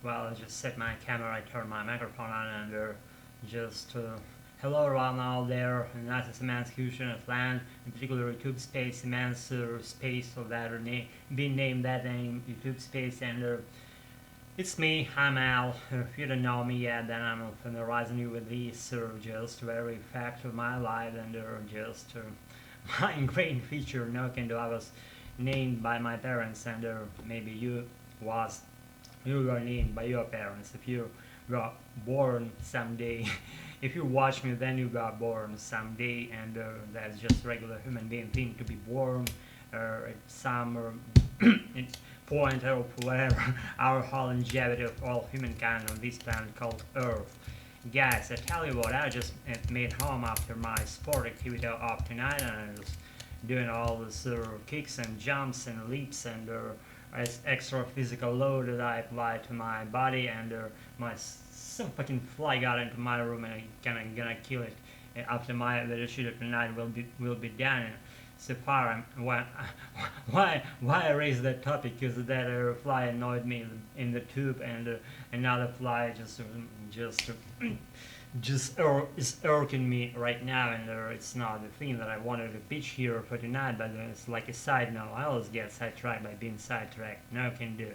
Well, I just set my camera, I turned my microphone on, and just hello around out there. And that's immense fusion of land, in particular YouTube space, immense space of that being named that name, YouTube space, and it's me. I'm Al. If you don't know me yet, then I'm familiarizing you with these just very fact of my life, and just my ingrained feature. No can do. I was named by my parents, and maybe was you were named by your parents. If you got born someday, if you watch me, then you got born someday, and that's just regular human being thing to be born at some point of whatever our whole longevity of all humankind on this planet called Earth. Guys, I tell you what, I just made home after my sport activity of tonight, and I was doing all this kicks and jumps and leaps and extra physical load that I applied to my body, and some fucking fly got into my room, and I'm gonna kill it after my little shoot tonight will be done. So far, why I raised that topic? Because that fly annoyed me in the tube, and another fly just is irking me right now, and it's not the thing that I wanted to pitch here for tonight, but it's like a side note. I always get sidetracked by being sidetracked. No can do.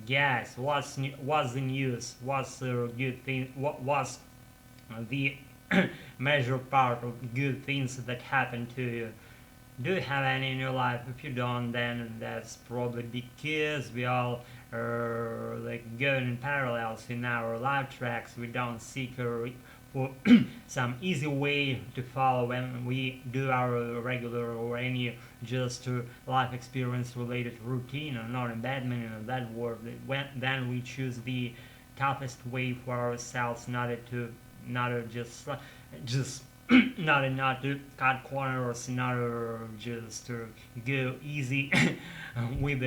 Guys, what's the news? What's the good thing? What was the major part of good things that happened to you? Do you have any in your life? If you don't, then that's probably because we all are like going in parallels in our life tracks. We don't seek for some easy way to follow when we do our regular or any just life experience related routine, or not in bad meaning of that word. Then we choose the toughest way for ourselves, not to just not to cut corners, not just to go easy with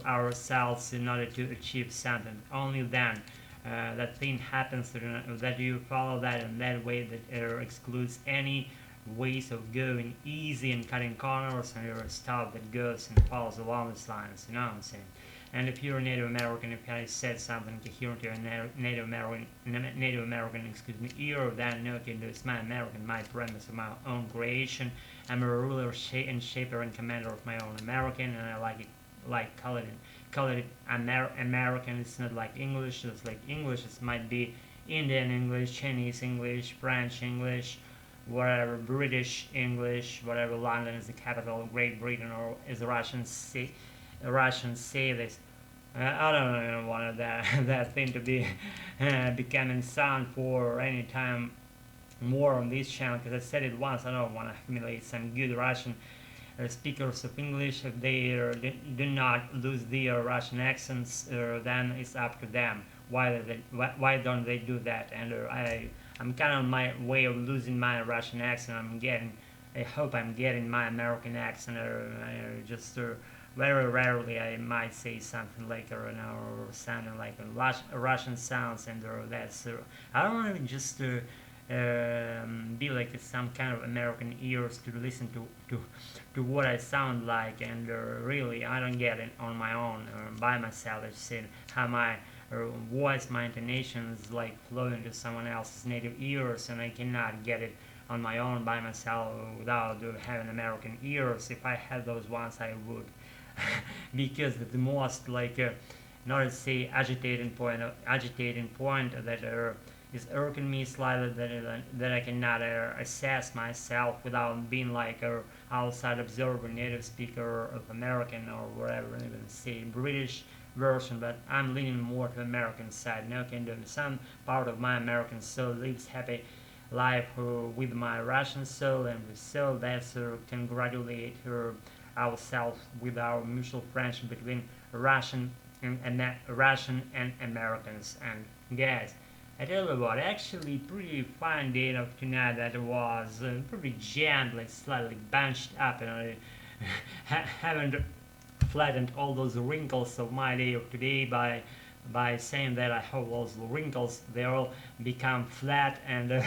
ourselves in order to achieve something. Only then that thing happens that you follow that in that way that excludes any ways of going easy and cutting corners and stuff that goes and follows along these lines. You know what I'm saying? And if you're a Native American, if I said something coherent to a Native American, ear, then no can do. It's my American, my premise of my own creation. I'm a ruler and shaper and commander of my own American, and I call it American. It's not like English. It's like English. It might be Indian English, Chinese English, French English, whatever, British English, whatever. London is the capital of Great Britain, or is Russians say this. I don't even want that thing to be becoming sound for any time more on this channel, because I said it once. I don't want to humiliate some good Russian speakers of English. If they do not lose their Russian accents, then it's up to them. Why don't they do that? And I'm kind of on my way of losing my Russian accent. I hope I'm getting my American accent, just very rarely I might say something like sounding like a Russian sounds, and that's I don't want to just be like some kind of American ears to listen to what I sound like, and really I don't get it on my own by myself. I just said how my voice, my intonation is like flowing to someone else's native ears, and I cannot get it on my own by myself without having American ears. If I had those ones, I would. Because the most not to say agitating point that is irking me slightly, that I cannot assess myself without being like a outside observer, native speaker of American, or whatever, even say British version, but I'm leaning more to American side. Now can do some part of my American soul lives happy life with my Russian soul, and the soul that's congratulate ourselves with our mutual friendship between Russian and Americans. And guys, I tell you what, actually pretty fine day of tonight that was pretty jammed, like slightly bunched up, and I haven't flattened all those wrinkles of my day of today by saying that I hope those wrinkles they all become flat, and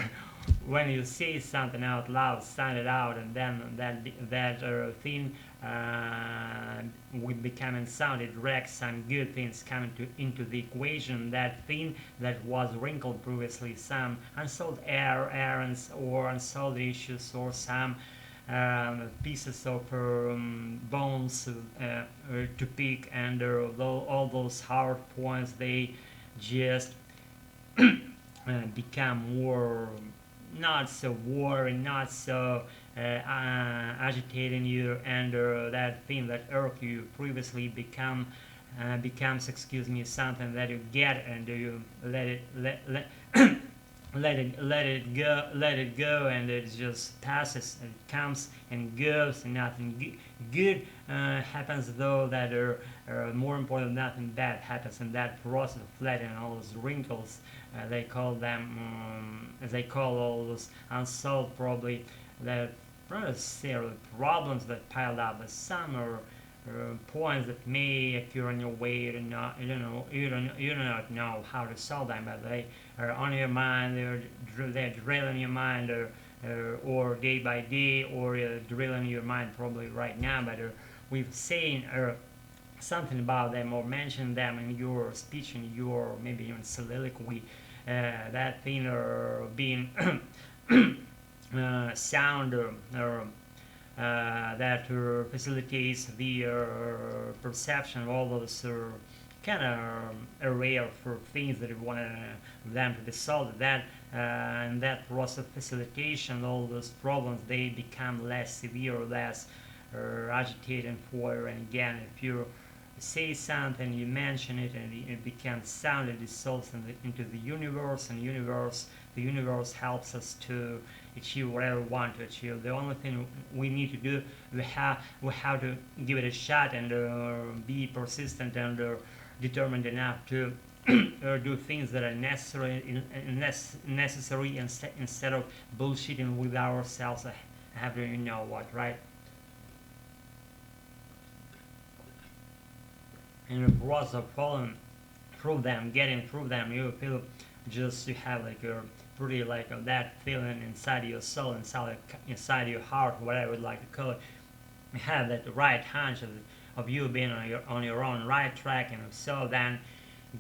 when you say something out loud, sound it out, and then that thing with becoming sound, it drags some good things coming into the equation. That thing that was wrinkled previously, some unsolved errands or unsolved issues, or some pieces of bones to pick, and all those hard points, they just become more not so worry, not so agitating you, and that thing that irked you previously becomes, excuse me, something that you get, and you let it go, and it just passes, and it comes and goes, and nothing good happens, though that more important, nothing bad happens in that process of flattening all those wrinkles. They call all those unsolved, probably that problems that piled up with some points that may occur in your way. You do not know how to solve them, but they are on your mind. They're drilling your mind, or day by day, or drilling your mind probably right now. But we've seen something about them, or mentioned them in your speech, in your maybe even soliloquy. That thing being sound, that facilitates the perception of all those kind of rare for things that you want them to be solved. That and that process of facilitation, all those problems, they become less severe, less agitating for you. And again, if you say something, you mention it, and it becomes sound, it dissolves into the universe, and the universe helps us to achieve whatever we want to achieve. The only thing we need to do, we have to give it a shot, and be persistent, and determined enough to do things that are necessary instead of bullshitting with ourselves. Have to, you know what, right? In the process of falling through them, getting through them, you feel just, you have like a pretty like that feeling inside your soul, inside your heart, whatever you'd like to call it. You have that right hunch of you being on your own right track. And so then,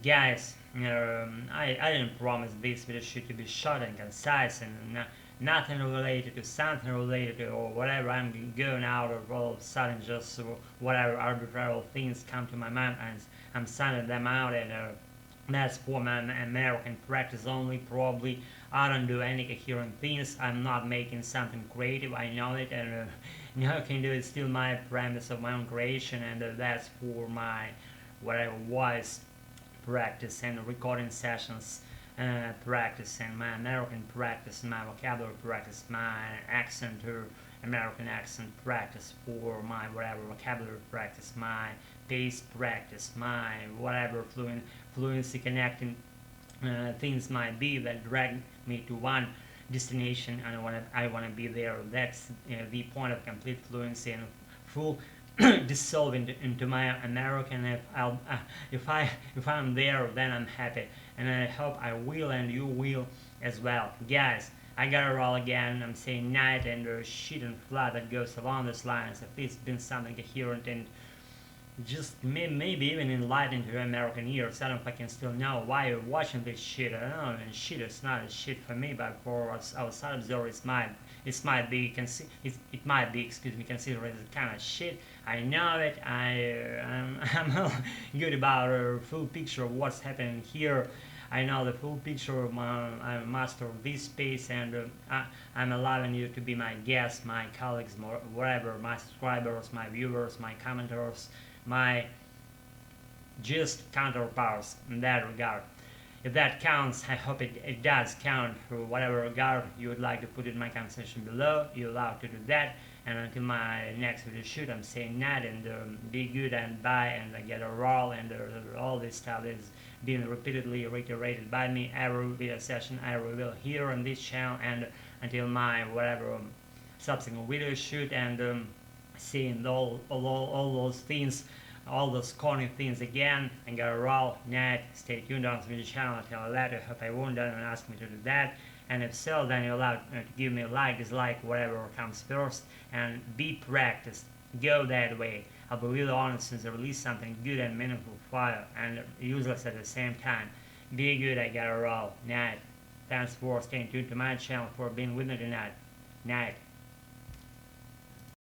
guys, I didn't promise this video should to be short and concise, and nothing related to something related to or whatever. I'm going out of all of a sudden, just whatever arbitrary things come to my mind, and I'm sending them out, and that's for my American practice only. Probably I don't do any coherent things. I'm not making something creative, I know it, and I can do it. Still my premise of my own creation, and that's for my whatever voice practice and recording sessions practice, and my American practice, my vocabulary practice, my accent or American accent practice, for my whatever vocabulary practice, my pace practice, my whatever fluency connecting things might be that drag me to one destination, and I want to be there. That's the point of complete fluency and full dissolve into my American. If I'm there, then I'm happy, and I hope I will, and you will as well, guys. I gotta roll again. I'm saying night, and there's shit and flood that goes along these lines. If it's been something coherent and just maybe even enlightened to your American ears. I don't fucking still know why you're watching this shit. I don't know, and shit is not a shit for me, but for us outside observers, it might be excuse me, considered as a kind of shit. I know it. I'm good about a full picture of what's happening here. I know the full picture of I'm a master of this space, and I'm allowing you to be my guests, my colleagues, whatever, my subscribers, my viewers, my commenters, my just counterparts in that regard. If that counts, I hope it does count for whatever regard you would like to put in my conversation below. You're allowed to do that. And until my next video shoot, I'm saying that, and be good and bye, and I get a roll, and all this stuff is being repeatedly reiterated by me every video session I reveal here on this channel, and until my whatever subsequent video shoot, and seeing all those things, all those corny things again, and get a roll. Night. Stay tuned on the channel until later. Hope I won't don't ask me to do that. And if so, then you're allowed to give me a like, dislike, whatever comes first, and be practiced. Go that way. I believe the audience release something good and meaningful for you and useless at the same time. Be good, I gotta roll. Night. Thanks for staying tuned to my channel, for being with me tonight. Night.